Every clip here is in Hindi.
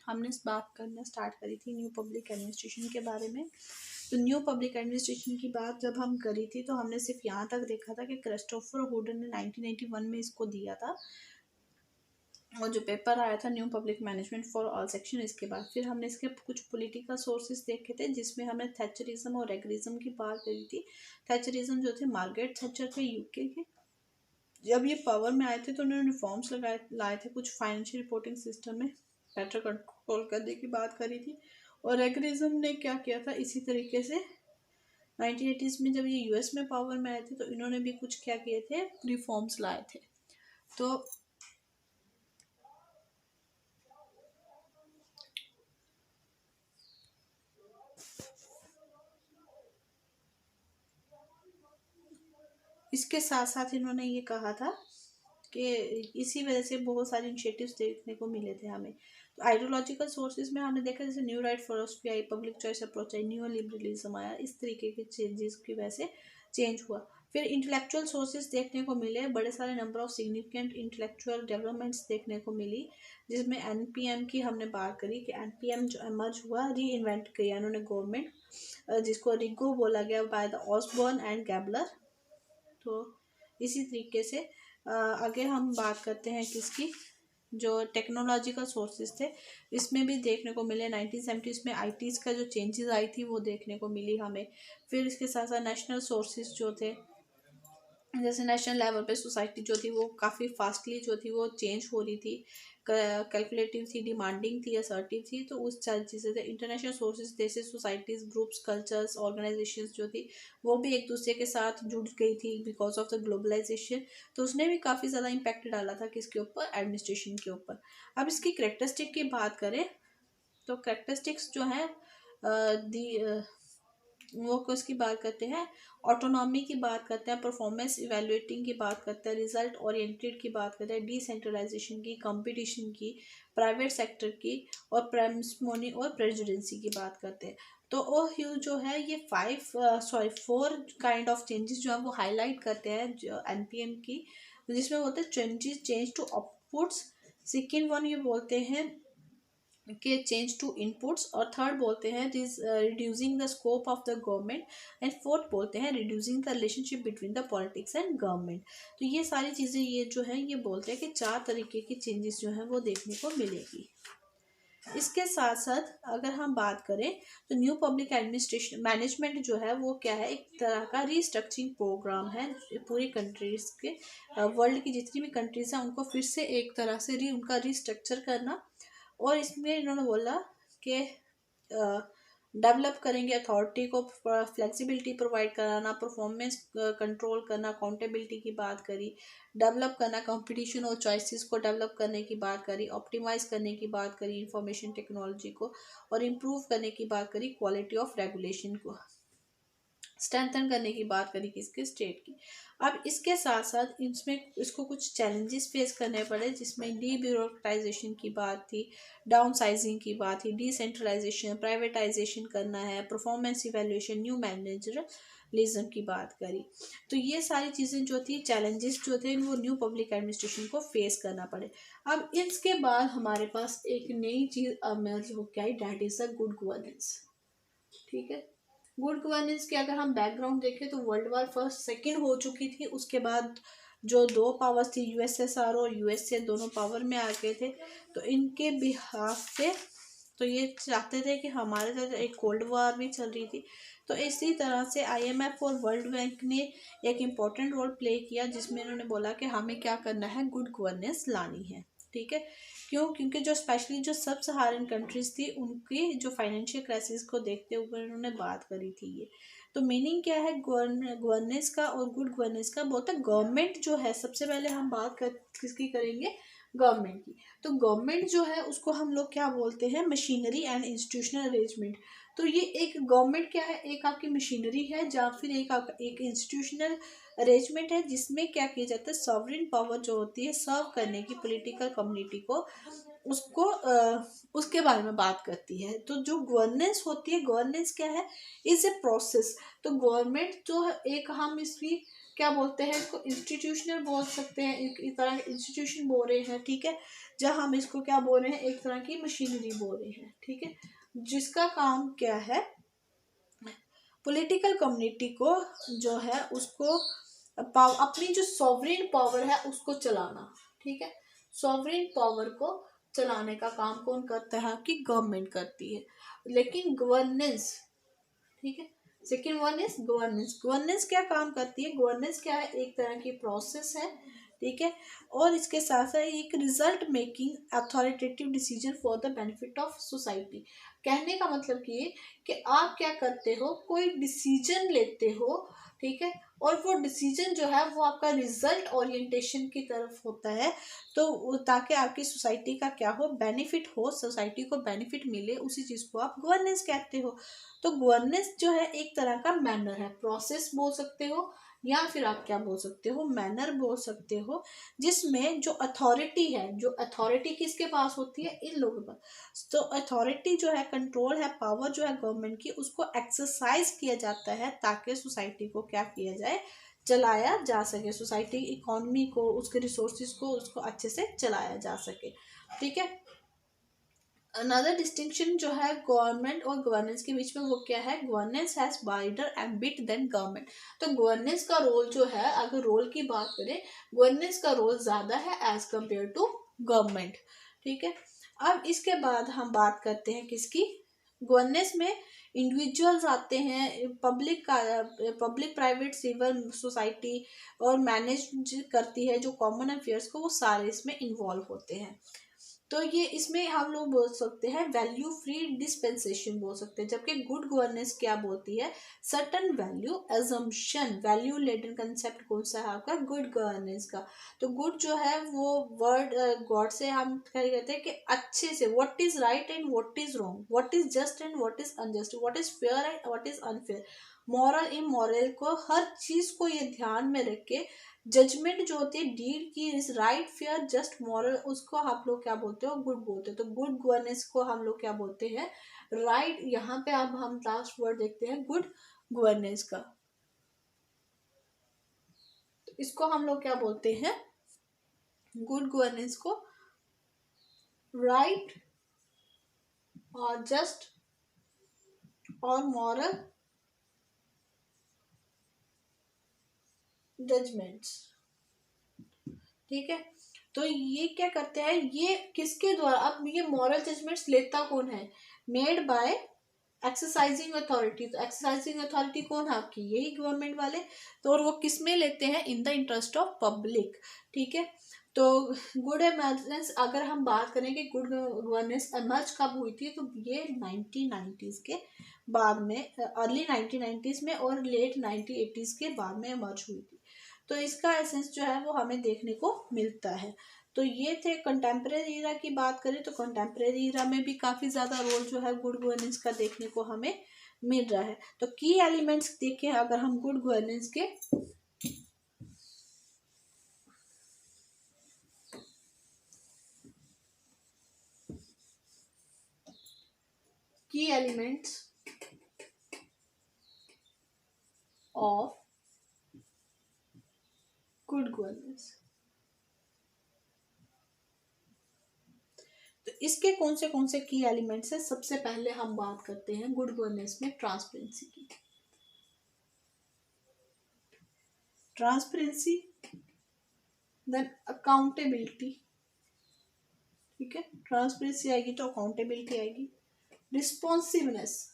हमने इस बात करना स्टार्ट करी थी न्यू पब्लिक एडमिनिस्ट्रेशन के बारे में। तो न्यू पब्लिक एडमिनिस्ट्रेशन की बात जब हम करी थी तो हमने सिर्फ यहाँ तक देखा था कि क्रिस्टोफर हुड ने 1981 में इसको दिया था, और जो पेपर आया था new public management for all section, इसके बाद फिर हमने इसके कुछ पॉलिटिकल सोर्सेज देखे थे जिसमें हमने थैचरिज्म और रेगरिज्म की बात करी थी। थैचरिज्म जो थे मार्गरेट थैचर थे यूके के, जब ये पावर में आए थे तो उन्होंने रिफॉर्म्स लाए थे कुछ फाइनेंशियल रिपोर्टिंग सिस्टम में बेटर कंट्रोल करने की बात करी थी। और रेगरिज्म ने क्या किया था, इसी तरीके से 1980s में जब ये यूएस में पावर में आए थे तो इन्होंने भी कुछ क्या किए थे, रिफॉर्म्स लाए थे। तो इसके साथ साथ इन्होंने ये कहा था कि इसी वजह से बहुत सारे इनिशिएटिव्स देखने को मिले थे हमें। तो आइडियोलॉजिकल सोर्सेज में हमने देखा जैसे new right philosophy I, public choice approach I, new liberalism आया, इस तरीके के चेंजेस की वजह से चेंज हुआ। फिर इंटेलेक्चुअल सोर्सेज देखने को मिले, बड़े सारे number of significant intellectual developments देखने को मिली, जिसमें एनपीएम की हमने बात करी कि एनपीएम जो एमर्ज हुआ, री इन्वेंट किया उन्होंने गवर्नमेंट, जिसको रिगो बोला गया by the Osborne and Gabler. तो इसी तरीके से आगे हम बात करते हैं किसकी, जो टेक्नोलॉजिकल सोर्सेज थे इसमें भी देखने को मिले 1970s में आईटीज़ का जो चेंजेस आई थी वो देखने को मिली हमें। फिर इसके साथ साथ नेशनल सोर्सेज जो थे, जैसे नेशनल लेवल पे सोसाइटी जो थी वो काफ़ी फास्टली जो थी वो चेंज हो रही थी, कैलकुलेटिव थी, डिमांडिंग थी, असर्टिव थी। तो उस सारी चीज़ें थे। इंटरनेशनल सोर्सेज जैसे सोसाइटीज़, ग्रुप्स, कल्चर्स, ऑर्गेनाइजेशंस जो थी वो भी एक दूसरे के साथ जुड़ गई थी बिकॉज ऑफ द ग्लोबलाइजेशन। तो उसने भी काफ़ी ज़्यादा इम्पैक्ट डाला था किसके ऊपर, एडमिनिस्ट्रेशन के ऊपर। अब इसकी करेक्टरिस्टिक की बात करें तो करेक्टरिस्टिक्स जो है दी वो किसकी बात करते हैं, ऑटोनॉमी की बात करते हैं, परफॉर्मेंस इवेलुएटिंग की बात करते हैं, रिजल्ट ओरिएंटेड की बात करते हैं, डिसेंट्रलाइजेशन की, कंपटीशन की, प्राइवेट सेक्टर की, और प्रेमस्मोनी और प्रेजुडेंसी की बात करते हैं। तो ओ ह्यू जो है ये 4 काइंड ऑफ चेंजेस जो है वो हाईलाइट करते हैं जो एनपीएम की, जिसमें बोलते हैं changes change to outputs, second one ये बोलते हैं के चेंज टू इनपुट्स, और थर्ड बोलते हैं reducing the scope of the government, and fourth बोलते हैं reducing the relationship between the politics and government. तो ये सारी चीज़ें ये जो है ये बोलते हैं कि 4 तरीके की चेंजेस जो है वो देखने को मिलेगी। इसके साथ साथ अगर हम बात करें तो न्यू पब्लिक एडमिनिस्ट्रेशन मैनेजमेंट जो है वो क्या है, एक तरह का रीस्ट्रक्चरिंग प्रोग्राम है पूरी कंट्रीज के, वर्ल्ड की जितनी भी कंट्रीज हैं उनको फिर से एक तरह से उनका रीस्ट्रक्चर करना। और इसमें इन्होंने बोला कि डेवलप करेंगे अथॉरिटी को, फ्लेक्सिबिलिटी प्रोवाइड कराना, परफॉर्मेंस कंट्रोल करना, अकाउंटेबिलिटी की बात करी, डेवलप करना, कंपटीशन और चॉइसेस को डेवलप करने की बात करी, ऑप्टिमाइज करने की बात करी इंफॉर्मेशन टेक्नोलॉजी को, और इम्प्रूव करने की बात करी क्वालिटी ऑफ रेगुलेशन को, स्ट्रेंथन करने की बात करी किसके, स्टेट की। अब इसके साथ साथ इसमें इसको कुछ चैलेंजेस फेस करने पड़े, जिसमें डी ब्यूरोक्राइजेशन की बात थी, डाउन साइजिंग की बात थी, डिसेंट्रलाइजेशन, प्राइवेटाइजेशन करना है, परफॉर्मेंस इवेल्यूएशन, न्यू मैनेजरलिज्म की बात करी। तो ये सारी चीज़ें जो थी, चैलेंजेस जो थे वो न्यू पब्लिक एडमिनिस्ट्रेशन को फेस करना पड़े। अब इसके बाद हमारे पास एक नई चीज़ इमर्ज होकर आई, that is a good governance. ठीक है, गुड गवर्नेंस के अगर हम बैकग्राउंड देखें तो वर्ल्ड वार फर्स्ट सेकंड हो चुकी थी, उसके बाद जो 2 पावर्स थी यूएसएसआर और यूएसए दोनों पावर में आ गए थे। तो इनके बिहाफ पे तो ये चाहते थे कि हमारे साथ एक कोल्ड वार भी चल रही थी। तो इसी तरह से आईएमएफ और वर्ल्ड बैंक ने एक इम्पॉर्टेंट रोल प्ले किया, जिसमें इन्होंने बोला कि हमें क्या करना है, गुड गवर्नेंस लानी है। ठीक है, क्यों, क्योंकि जो स्पेशली जो सब सहारन कंट्रीज थी उनकी जो फाइनेंशियल क्राइसिस को देखते हुए उन्होंने बात करी थी ये। तो मीनिंग क्या है गवर्नेंस का और गुड गवर्नेंस का, बोलता है गवर्नमेंट जो है, सबसे पहले हम बात किसकी करेंगे, गवर्नमेंट की। तो गवर्नमेंट जो है उसको हम लोग क्या बोलते हैं, मशीनरी एंड इंस्टीट्यूशनल अरेंजमेंट। तो ये एक गवर्नमेंट क्या है, एक आपकी मशीनरी है या फिर एक इंस्टीट्यूशनल अरेंजमेंट है, जिसमें क्या किया जाता है, सॉवरेन पावर जो होती है सर्व करने की पॉलिटिकल कम्युनिटी को, उसको उसके बारे में बात करती है। तो जो गवर्नेंस होती है, गवर्नेंस क्या है, इज ए प्रोसेस। तो गवर्नमेंट जो है एक, हम इसकी क्या बोलते हैं, इसको इंस्टीट्यूशनल बोल सकते हैं, एक तरह इंस्टीट्यूशन बोल रहे हैं। ठीक है, जहाँ हम इसको क्या बोल रहे हैं, एक तरह की मशीनरी बोल रहे हैं, ठीक है, जिसका काम क्या है, पॉलिटिकल कम्युनिटी को जो है उसको अपनी जो सॉवरेन पावर है उसको चलाना, ठीक है, सॉवरेन पावर को चलाने का काम कौन करता है, कि गवर्नमेंट करती है। लेकिन गवर्नेंस, ठीक है, second one is governance. Governance क्या काम करती है, गवर्नेंस क्या है, एक तरह की प्रोसेस है, ठीक है, और इसके साथ साथ एक result making authoritative decision for the benefit of society. कहने का मतलब ये कि आप क्या करते हो, कोई डिसीजन लेते हो, ठीक है, और वो डिसीजन जो है वो आपका रिजल्ट ओरिएंटेशन की तरफ होता है, तो ताकि आपकी सोसाइटी का क्या हो, बेनिफिट हो, सोसाइटी को बेनिफिट मिले, उसी चीज़ को आप गवर्नेंस कहते हो। तो गवर्नेंस जो है एक तरह का मैनर है, प्रोसेस बोल सकते हो, या फिर आप क्या बोल सकते हो, मैनर बोल सकते हो, जिसमें जो अथॉरिटी है, जो अथॉरिटी किसके पास होती है, इन लोगों के पास। तो अथॉरिटी जो है, कंट्रोल है, पावर जो है गवर्नमेंट की, उसको एक्सरसाइज किया जाता है ताकि सोसाइटी को क्या किया जाए, चलाया जा सके, सोसाइटी इकोनॉमी को, उसके रिसोर्सेज को, उसको अच्छे से चलाया जा सके, ठीक है। अनदर डिस्टिंक्शन जो है गवर्नमेंट और गवर्नेंस के बीच में, वो क्या है, governance has wider ambit than government. तो गवर्नेंस का रोल जो है, अगर रोल की बात करें, गवर्नेंस का रोल ज्यादा है एज कंपेयर टू गवर्नमेंट, ठीक है। अब इसके बाद हम बात करते हैं किसकी, गवर्नेंस में इंडिविजुअल्स आते हैं, पब्लिक प्राइवेट सिविल सोसाइटी और मैनेज करती है जो कॉमन अफेयर्स को, वो सारे इसमें इन्वॉल्व होते हैं। तो ये इसमें हम लोग बोल सकते हैं वैल्यू फ्री डिस्पेंसेशन बोल सकते हैं। जबकि गुड गवर्नेंस क्या बोलती है, certain value assumption, value laden concept कौन सा है आपका, गुड गवर्नेंस का। तो गुड जो है वो वर्ड गॉड से हम क्या कहते हैं कि अच्छे से, what is right and what is wrong, what is just and what is unjust, what is fair and what is unfair, moral immoral को, हर चीज को ये ध्यान में रख के जजमेंट जो होती है डीड की, is right fair just moral, उसको आप लोग क्या बोलते हो, गुड बोलते हो। तो गुड गवर्नेंस को हम लोग क्या बोलते हैं, राइट। यहाँ पे अब हम लास्ट वर्ड देखते हैं गुड गवर्नेंस का, तो इसको हम लोग क्या बोलते हैं, गुड गवर्नेंस को राइट और जस्ट और मॉरल जजमेंट्स, ठीक है। तो ये क्या करते हैं, ये किसके द्वारा, अब ये मॉरल जजमेंट्स लेता कौन है, मेड बाय एक्सरसाइजिंग अथॉरिटी। तो एक्सरसाइजिंग अथॉरिटी कौन है आपकी, यही गवर्नमेंट वाले। तो और वो किस में लेते हैं, in the interest of public, ठीक है। तो गुड गवर्नेंस, अगर हम बात करें कि गुड गवर्नेंस एमर्ज कब हुई थी, तो ये 1990s के बाद में, अर्ली 1990s में और लेट 1980s के बाद में एमर्ज हुई थी। तो इसका एसेंस जो है वो हमें देखने को मिलता है। तो ये थे कंटेम्प्रेरी ईरा की बात करें, तो कंटेम्प्रेरी ईरा में भी काफ़ी ज़्यादा रोल जो है गुड गवर्नेंस का देखने को हमें मिल रहा है। तो की एलिमेंट्स देखें अगर हम गुड गवर्नेंस के, की एलिमेंट्स ऑफ गुड गवर्नेंस, तो इसके कौन से की एलिमेंट्स हैं। सबसे पहले हम बात करते हैं गुड गवर्नेंस में ट्रांसपेरेंसी की। ट्रांसपेरेंसी, देन अकाउंटेबिलिटी, ठीक है, ट्रांसपेरेंसी आएगी तो अकाउंटेबिलिटी आएगी, रिस्पॉन्सिवनेस,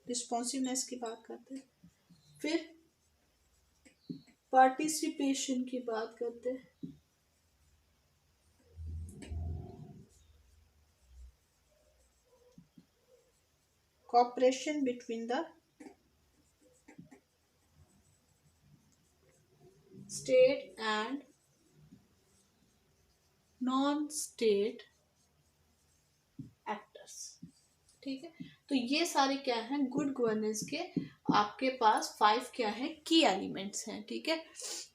रिस्पॉन्सिवनेस की बात करते हैं, फिर पार्टिसिपेशन की बात करते हैं, cooperation between the state and non-state actors, ठीक है। तो ये सारे क्या हैं, गुड गवर्नेंस के आपके पास 5 क्या है, की एलिमेंट्स हैं, ठीक है।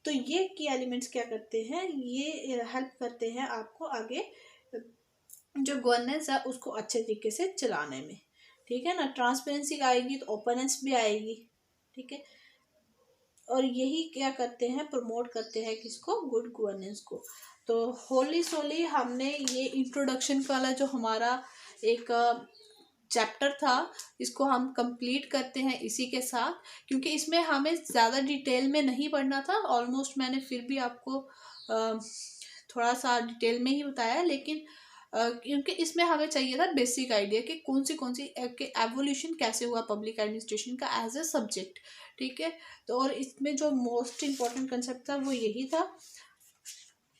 तो ये की एलिमेंट्स क्या करते हैं, ये हेल्प करते हैं आपको आगे जो गवर्नेंस है उसको अच्छे तरीके से चलाने में, ठीक है ना। ट्रांसपेरेंसी आएगी तो ओपनेंस भी आएगी, ठीक है। और यही क्या करते हैं, प्रमोट करते हैं किसको, गुड गवर्नेंस को। तो होली सोली हमने ये इंट्रोडक्शन वाला जो हमारा एक चैप्टर था, इसको हम कंप्लीट करते हैं इसी के साथ, क्योंकि इसमें हमें ज़्यादा डिटेल में नहीं पढ़ना था। ऑलमोस्ट मैंने फिर भी आपको थोड़ा सा डिटेल में ही बताया, लेकिन क्योंकि इसमें हमें चाहिए था बेसिक आइडिया कि कौन सी एवोल्यूशन कैसे हुआ पब्लिक एडमिनिस्ट्रेशन का एज ए सब्जेक्ट, ठीक है। तो और इसमें जो मोस्ट इम्पॉर्टेंट कंसेप्ट था वो यही था।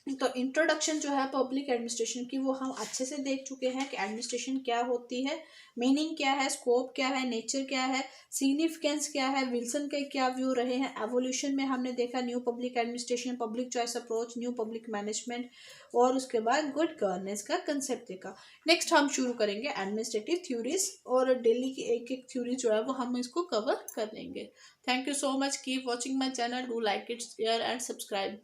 तो इंट्रोडक्शन जो है पब्लिक एडमिनिस्ट्रेशन की वो हम अच्छे से देख चुके हैं कि एडमिनिस्ट्रेशन क्या होती है, मीनिंग क्या है, स्कोप क्या है, नेचर क्या है, सिग्निफिकेंस क्या है, विल्सन के क्या व्यू रहे हैं। एवोल्यूशन में हमने देखा new public administration, public choice approach, new public management, और उसके बाद गुड गवर्नेंस का कंसेप्ट देखा। नेक्स्ट हम शुरू करेंगे एडमिनिस्ट्रेटिव थ्योरीज, और डेली की एक एक थ्योरी जो है वो हम इसको कवर कर लेंगे। Thank you so much, keep watching my channel, do like it, share and subscribe.